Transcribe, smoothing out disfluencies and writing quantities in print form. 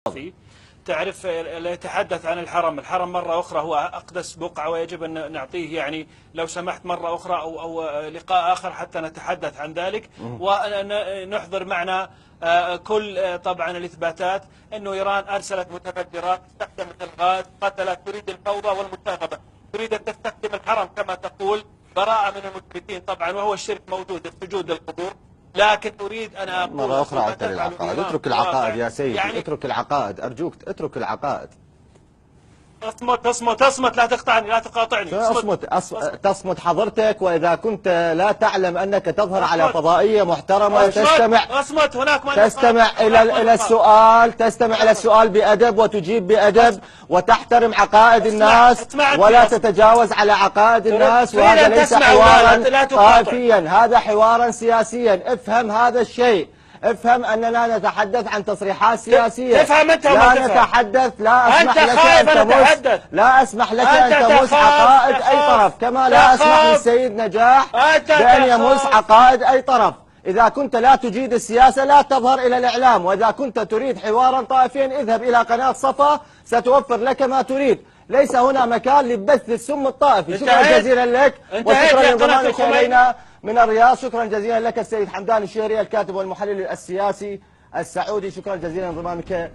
فيه. تعرف يتحدث عن الحرم، الحرم مرة أخرى هو أقدس بقعة ويجب أن نعطيه يعني لو سمحت مرة أخرى أو لقاء آخر حتى نتحدث عن ذلك ونحضر معنا كل طبعا الإثباتات أنه إيران أرسلت متفجرات، استخدمت الغاز، قتلت، تريد الفوضى والمشاغبة، تريد أن تستخدم الحرم كما تقول براءة من المشركين طبعا، وهو الشرك موجود السجود للقبور. لكن أريد أن أقول مرة أخرى اعتل العقائد، اترك العقائد يا سيد، يعني اترك العقائد أرجوك، اترك العقائد. اصمت لا تقطعني لا تقاطعني. تصمت حضرتك، وإذا كنت لا تعلم أنك تظهر على فضائية محترمة تستمع إلى السؤال بأدب وتجيب بأدب وتحترم عقائد الناس ولا تتجاوز على عقائد الناس، وهذا ليس حوارا طائفيا، هذا حوارا سياسيا. افهم هذا الشيء، افهم أننا نتحدث عن تصريحات سياسية. تفهم أنت لا نتحدث، لا أسمح لك أن تمس عقائد أي طرف، كما لا أسمح للسيد نجاح بأن يمس عقائد أي طرف. إذا كنت لا تجيد السياسة لا تظهر إلى الإعلام، وإذا كنت تريد حوارا طائفيا اذهب إلى قناة صفا ستوفر لك ما تريد. ليس هنا مكان لبث السم الطائفي. شكرا جزيلا لك وشكرا لانضمامك إلينا من الرياض. شكرا جزيلا لك السيد حمدان الشهري الكاتب والمحلل السياسي السعودي، شكرا جزيلا لانضمامك